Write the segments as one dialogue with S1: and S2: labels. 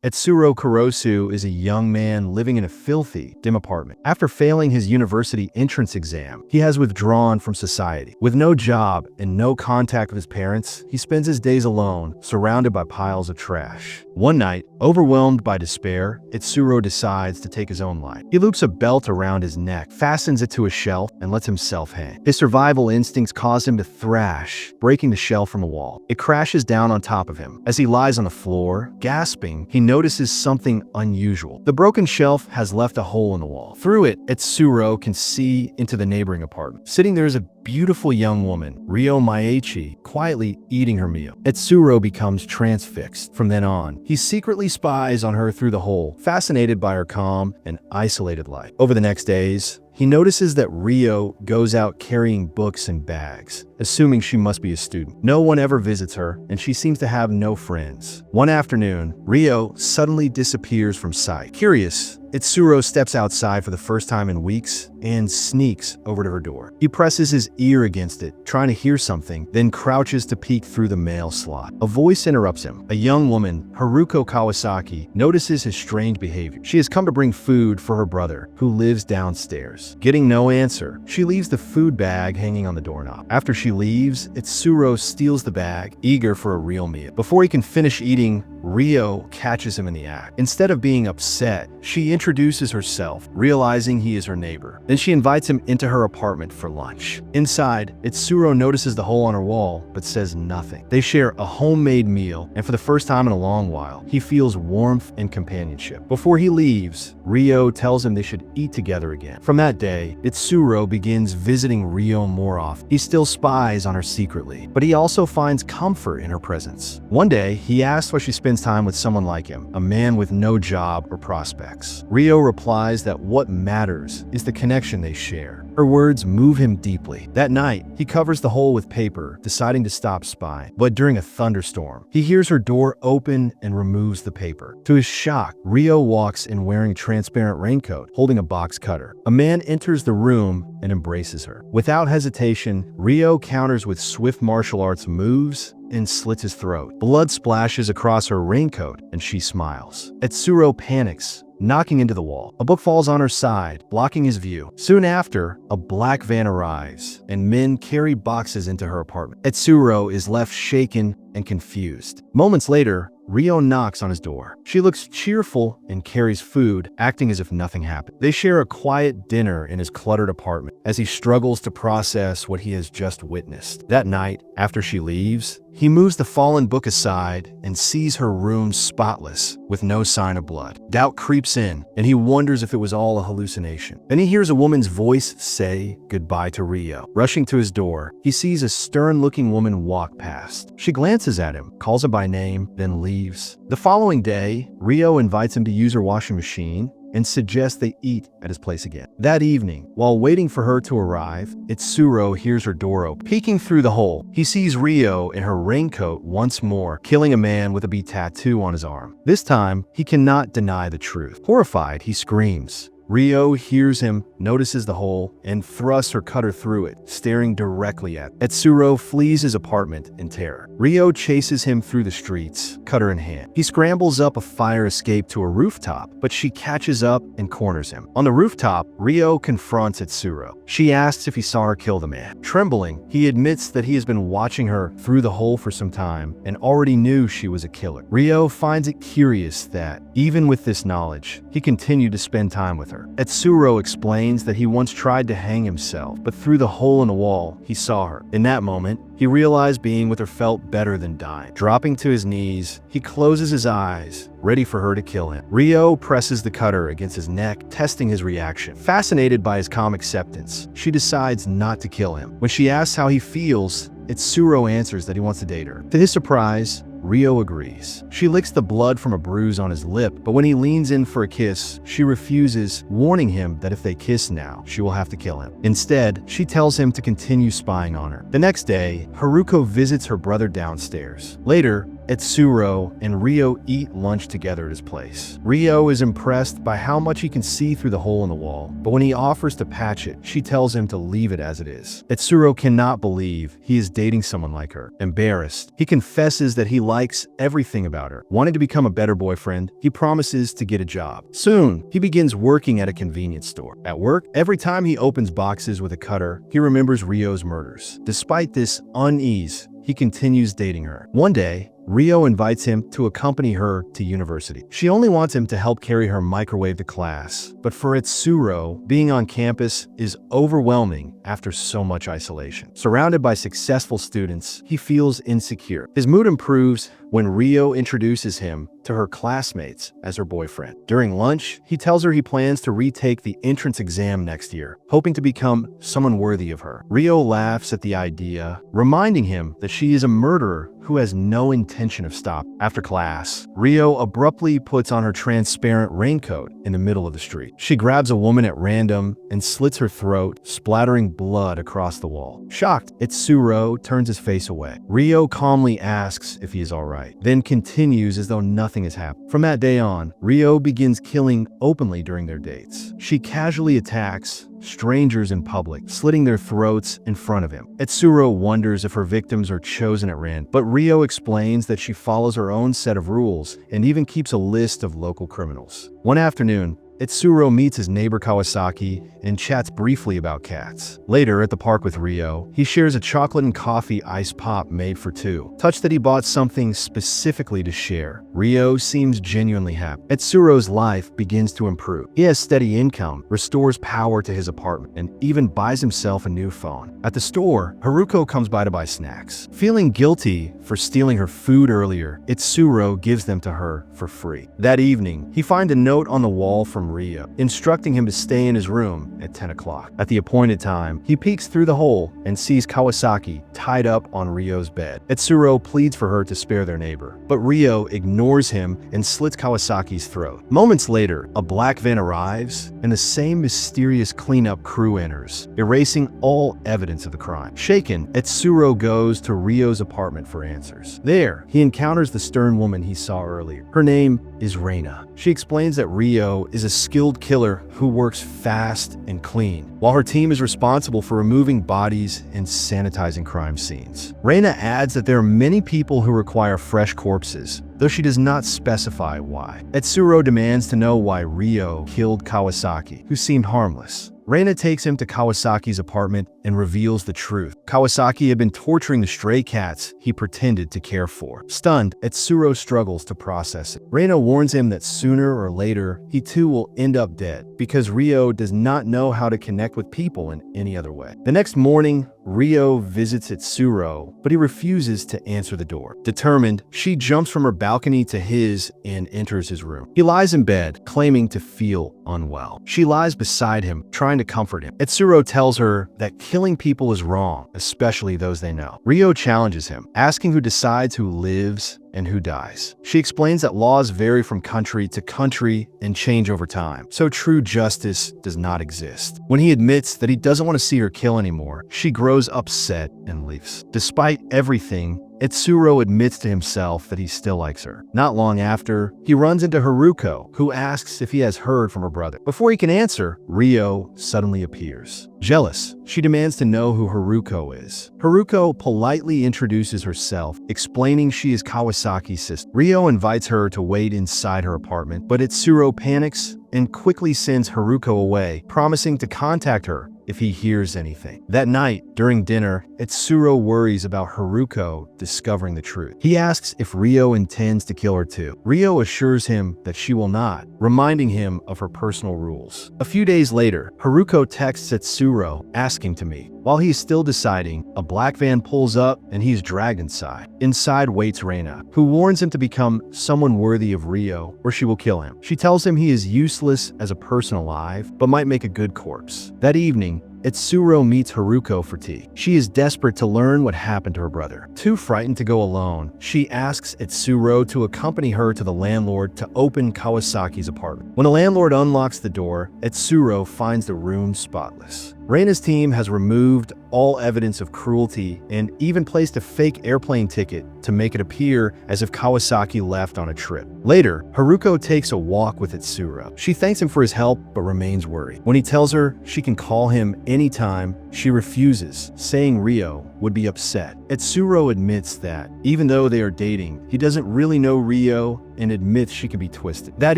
S1: Etsuro Kurosu is a young man living in a filthy, dim apartment. After failing his university entrance exam, he has withdrawn from society. With no job and no contact with his parents, he spends his days alone, surrounded by piles of trash. One night, overwhelmed by despair, Etsuro decides to take his own life. He loops a belt around his neck, fastens it to a shelf, and lets himself hang. His survival instincts cause him to thrash, breaking the shelf from a wall. It crashes down on top of him. As he lies on the floor, gasping, he notices something unusual. The broken shelf has left a hole in the wall. Through it, Etsuro can see into the neighboring apartment. Sitting there is a beautiful young woman, Ryo Maechi, quietly eating her meal. Etsuro becomes transfixed. From then on, he secretly spies on her through the hole, fascinated by her calm and isolated life. Over the next days, he notices that Ryo goes out carrying books and bags, assuming she must be a student. No one ever visits her, and she seems to have no friends. One afternoon, Ryo suddenly disappears from sight. Curious, Etsuro steps outside for the first time in weeks and sneaks over to her door. He presses his ear against it, trying to hear something, then crouches to peek through the mail slot. A voice interrupts him. A young woman, Haruko Kawasaki, notices his strange behavior. She has come to bring food for her brother, who lives downstairs. Getting no answer, she leaves the food bag hanging on the doorknob. After she leaves, Etsuro steals the bag, eager for a real meal. Before he can finish eating, Ryo catches him in the act. Instead of being upset, she introduces herself, realizing he is her neighbor. Then she invites him into her apartment for lunch. Inside, Etsuro notices the hole on her wall, but says nothing. They share a homemade meal, and for the first time in a long while, he feels warmth and companionship. Before he leaves, Ryo tells him they should eat together again. From that day, Etsuro begins visiting Ryo more often. He still spies on her secretly, but he also finds comfort in her presence. One day, he asks why she spends time with someone like him, a man with no job or prospects. Ryo replies that what matters is the connection they share. Her words move him deeply. That night, he covers the hole with paper, deciding to stop spying. But during a thunderstorm, he hears her door open and removes the paper. To his shock, Ryo walks in wearing a transparent raincoat, holding a box cutter. A man enters the room and embraces her. Without hesitation, Ryo counters with swift martial arts moves and slits his throat. Blood splashes across her raincoat, and she smiles. Etsuro panics, knocking into the wall. A book falls on her side, blocking his view. Soon after, a black van arrives, and men carry boxes into her apartment. Etsuro is left shaken and confused. Moments later, Ryo knocks on his door. She looks cheerful and carries food, acting as if nothing happened. They share a quiet dinner in his cluttered apartment as he struggles to process what he has just witnessed. That night, after she leaves, he moves the fallen book aside and sees her room spotless, with no sign of blood. Doubt creeps in, and he wonders if it was all a hallucination. Then he hears a woman's voice say goodbye to Ryo. Rushing to his door, he sees a stern-looking woman walk past. She glances at him, calls him by name, then leaves. The following day, Ryo invites him to use her washing machine and suggests they eat at his place again. That evening, while waiting for her to arrive, Etsuro hears her door open. Peeking through the hole, he sees Ryo in her raincoat once more, killing a man with a bee tattoo on his arm. This time, he cannot deny the truth. Horrified, he screams. Ryo hears him, notices the hole, and thrusts her cutter through it, staring directly at him. Etsuro flees his apartment in terror. Ryo chases him through the streets, cutter in hand. He scrambles up a fire escape to a rooftop, but she catches up and corners him. On the rooftop, Ryo confronts Etsuro. She asks if he saw her kill the man. Trembling, he admits that he has been watching her through the hole for some time and already knew she was a killer. Ryo finds it curious that, even with this knowledge, he continued to spend time with her. Etsuro explains that he once tried to hang himself, but through the hole in the wall, he saw her. In that moment, he realized being with her felt better than dying. Dropping to his knees, he closes his eyes, ready for her to kill him. Ryo presses the cutter against his neck, testing his reaction. Fascinated by his calm acceptance, she decides not to kill him. When she asks how he feels, Etsuro answers that he wants to date her. To his surprise, Ryo agrees. She licks the blood from a bruise on his lip, but when he leans in for a kiss, she refuses, warning him that if they kiss now, she will have to kill him. Instead, she tells him to continue spying on her. The next day, Haruko visits her brother downstairs. Later, Itsuro and Ryo eat lunch together at his place. Ryo is impressed by how much he can see through the hole in the wall, but when he offers to patch it, she tells him to leave it as it is. Itsuro cannot believe he is dating someone like her. Embarrassed, he confesses that he likes everything about her. Wanting to become a better boyfriend, he promises to get a job. Soon, he begins working at a convenience store. At work, every time he opens boxes with a cutter, he remembers Ryo's murders. Despite this unease, he continues dating her. One day, Ryo invites him to accompany her to university. She only wants him to help carry her microwave to class, but for Itsuro, being on campus is overwhelming after so much isolation. Surrounded by successful students, he feels insecure. His mood improves when Ryo introduces him to her classmates as her boyfriend. During lunch, he tells her he plans to retake the entrance exam next year, hoping to become someone worthy of her. Ryo laughs at the idea, reminding him that she is a murderer who has no intention of stopping. After class, Ryo abruptly puts on her transparent raincoat in the middle of the street. She grabs a woman at random and slits her throat, splattering blood across the wall. Shocked, Itsuro turns his face away. Ryo calmly asks if he is alright, then continues as though nothing has happened. From that day on, Ryo begins killing openly during their dates. She casually attacks strangers in public, slitting their throats in front of him. Itsuro wonders if her victims are chosen at random, but Ryo explains that she follows her own set of rules and even keeps a list of local criminals. One afternoon, Itsuro meets his neighbor Kawasaki and chats briefly about cats. Later, at the park with Ryo, he shares a chocolate and coffee iced pop made for two. Touched that he bought something specifically to share, Ryo seems genuinely happy. Itsuro's life begins to improve. He has steady income, restores power to his apartment, and even buys himself a new phone. At the store, Haruko comes by to buy snacks. Feeling guilty for stealing her food earlier, Itsuro gives them to her for free. That evening, he finds a note on the wall from Ryo, instructing him to stay in his room at 10 o'clock. At the appointed time, he peeks through the hole and sees Kawasaki tied up on Ryo's bed. Itsuro pleads for her to spare their neighbor, but Ryo ignores him and slits Kawasaki's throat. Moments later, a black van arrives, and the same mysterious cleanup crew enters, erasing all evidence of the crime. Shaken, Itsuro goes to Ryo's apartment for answers. There, he encounters the stern woman he saw earlier. Her name is Reina. She explains that Ryo is a skilled killer who works fast and clean, while her team is responsible for removing bodies and sanitizing crime scenes. Reina adds that there are many people who require fresh corpses, though she does not specify why. Itsuro demands to know why Ryo killed Kawasaki, who seemed harmless. Reina takes him to Kawasaki's apartment and reveals the truth. Kawasaki had been torturing the stray cats he pretended to care for. Stunned, Itsuro struggles to process it. Reina warns him that sooner or later, he too will end up dead, because Ryo does not know how to connect with people in any other way. The next morning, Ryo visits Itsuro, but he refuses to answer the door. Determined, she jumps from her balcony to his and enters his room. He lies in bed, claiming to feel unwell. She lies beside him, trying to comfort him. Itsuro tells her that killing people is wrong, especially those they know. Ryo challenges him, asking who decides who lives and who dies. She explains that laws vary from country to country and change over time, so true justice does not exist. When he admits that he doesn't want to see her kill anymore, she grows upset and leaves. Despite everything, Itsuro admits to himself that he still likes her. Not long after, he runs into Haruko, who asks if he has heard from her brother. Before he can answer, Ryo suddenly appears. Jealous, she demands to know who Haruko is. Haruko politely introduces herself, explaining she is Kawasaki's sister. Ryo invites her to wait inside her apartment, but Itsuro panics and quickly sends Haruko away, promising to contact her if he hears anything. That night, during dinner, Itsuro worries about Haruko discovering the truth. He asks if Ryo intends to kill her too. Ryo assures him that she will not, reminding him of her personal rules. A few days later, Haruko texts Itsuro asking to meet. While he is still deciding, a black van pulls up and he is dragged inside. Inside waits Reina, who warns him to become someone worthy of Ryo or she will kill him. She tells him he is useless as a person alive, but might make a good corpse. That evening, Itsuro meets Haruko for tea. She is desperate to learn what happened to her brother. Too frightened to go alone, she asks Itsuro to accompany her to the landlord to open Kawasaki's apartment. When the landlord unlocks the door, Itsuro finds the room spotless. Reina's team has removed all evidence of cruelty and even placed a fake airplane ticket to make it appear as if Kawasaki left on a trip. Later, Haruko takes a walk with Itsuro. She thanks him for his help but remains worried. When he tells her she can call him anytime, she refuses, saying Ryo would be upset. Itsuro admits that, even though they are dating, he doesn't really know Ryo and admits she can be twisted. That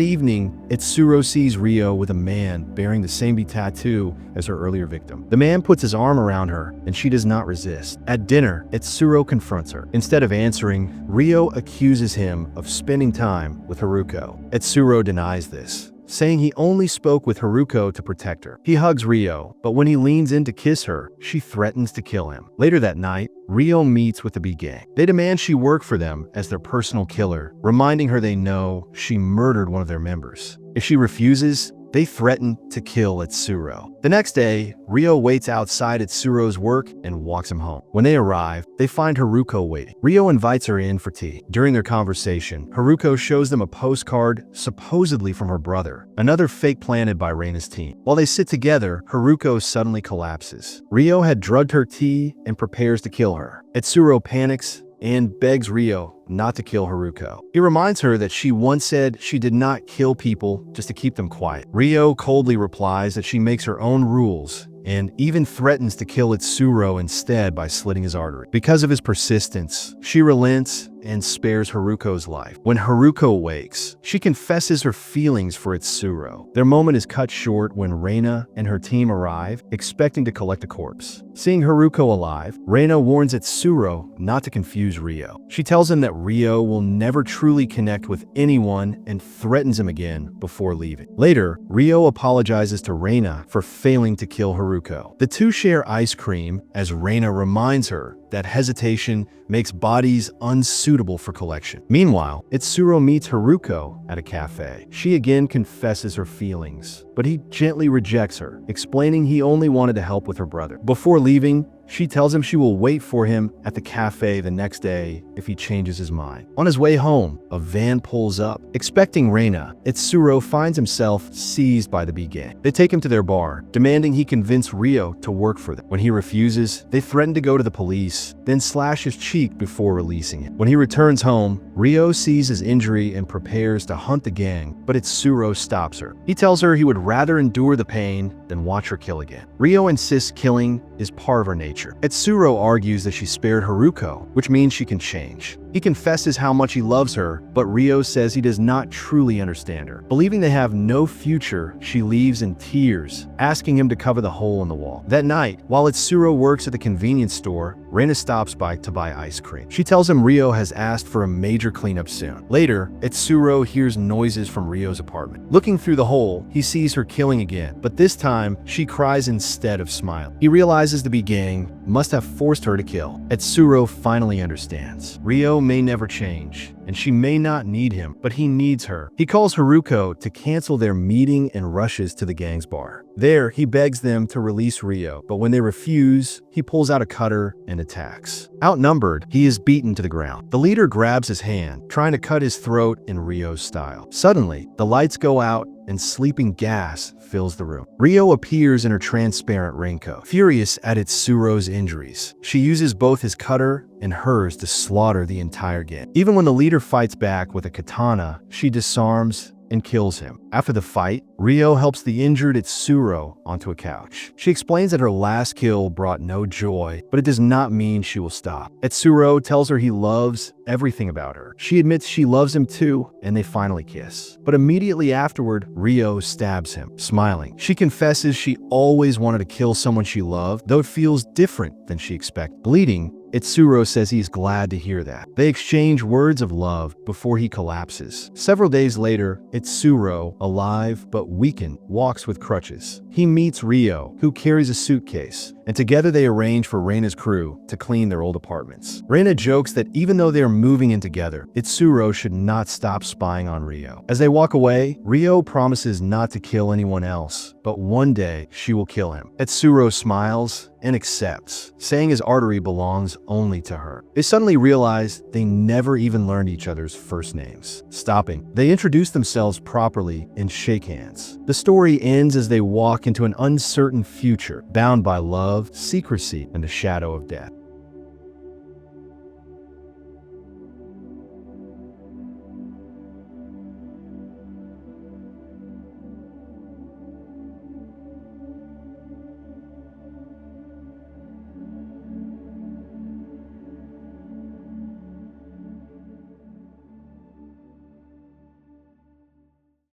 S1: evening, Itsuro sees Ryo with a man bearing the same tattoo as her earlier victim. The man puts his arm around her and she does not resist. At dinner, Itsuro confronts her. Instead of answering, Ryo accuses him of spending time with Haruko. Itsuro denies this, saying he only spoke with Haruko to protect her. He hugs Ryo, but when he leans in to kiss her, she threatens to kill him. Later that night, Ryo meets with the B gang. They demand she work for them as their personal killer, reminding her they know she murdered one of their members. If she refuses, they threaten to kill Itsuro. The next day, Ryo waits outside Itsuro's work and walks him home. When they arrive, they find Haruko waiting. Ryo invites her in for tea. During their conversation, Haruko shows them a postcard supposedly from her brother, another fake planted by Reina's team. While they sit together, Haruko suddenly collapses. Ryo had drugged her tea and prepares to kill her. Itsuro panics and begs Ryo not to kill Haruko. He reminds her that she once said she did not kill people just to keep them quiet. Ryo coldly replies that she makes her own rules and even threatens to kill Itsuro instead by slitting his artery. Because of his persistence, she relents and spares Haruko's life. When Haruko wakes, she confesses her feelings for Itsuro. Their moment is cut short when Reina and her team arrive, expecting to collect a corpse. Seeing Haruko alive, Reina warns Itsuro not to confuse Ryo. She tells him that Ryo will never truly connect with anyone and threatens him again before leaving. Later, Ryo apologizes to Reina for failing to kill Haruko. The two share ice cream as Reina reminds her that hesitation makes bodies unsuitable for collection. Meanwhile, Itsuro meets Haruko at a cafe. She again confesses her feelings, but he gently rejects her, explaining he only wanted to help with her brother. Before leaving, she tells him she will wait for him at the cafe the next day if he changes his mind. On his way home, a van pulls up. Expecting Reina, Itsuro finds himself seized by the B gang. They take him to their bar, demanding he convince Ryo to work for them. When he refuses, they threaten to go to the police, then slash his cheek before releasing him. When he returns home, Ryo sees his injury and prepares to hunt the gang, but Itsuro stops her. He tells her he would rather endure the pain than watch her kill again. Ryo insists killing is part of her nature. Itsuro argues that she spared Haruko, which means she can change. He confesses how much he loves her, but Ryo says he does not truly understand her. Believing they have no future, she leaves in tears, asking him to cover the hole in the wall. That night, while Itsuro works at the convenience store, Reina stops by to buy ice cream. She tells him Ryo has asked for a major cleanup soon. Later, Itsuro hears noises from Ryo's apartment. Looking through the hole, he sees her killing again, but this time, she cries instead of smiling. He realizes the B gang must have forced her to kill. Itsuro finally understands. Ryo may never change, and she may not need him, but he needs her. He calls Haruko to cancel their meeting and rushes to the gang's bar. There, he begs them to release Ryo, but when they refuse, he pulls out a cutter and attacks. Outnumbered, he is beaten to the ground. The leader grabs his hand, trying to cut his throat in Ryo's style. Suddenly, the lights go out and sleeping gas fills the room. Ryo appears in her transparent raincoat. Furious at Itsuro's injuries, she uses both his cutter and hers to slaughter the entire gang. Even when the leader fights back with a katana, she disarms and kills him. After the fight, Ryo helps the injured Itsuro onto a couch. She explains that her last kill brought no joy, but it does not mean she will stop. Itsuro tells her he loves everything about her. She admits she loves him too, and they finally kiss. But immediately afterward, Ryo stabs him, smiling. She confesses she always wanted to kill someone she loved, though it feels different than she expected. Bleeding, Itsuro says he's glad to hear that. They exchange words of love before he collapses. Several days later, Itsuro, alive but weakened, walks with crutches. He meets Ryo, who carries a suitcase, and together they arrange for Reina's crew to clean their old apartments. Reina jokes that even though they are moving in together, Itsuro should not stop spying on Ryo. As they walk away, Ryo promises not to kill anyone else, but one day she will kill him. Etsuro smiles and accepts, saying his artery belongs only to her. They suddenly realize they never even learned each other's first names. Stopping, they introduce themselves properly and shake hands. The story ends as they walk into an uncertain future, bound by love, secrecy, and the shadow of death.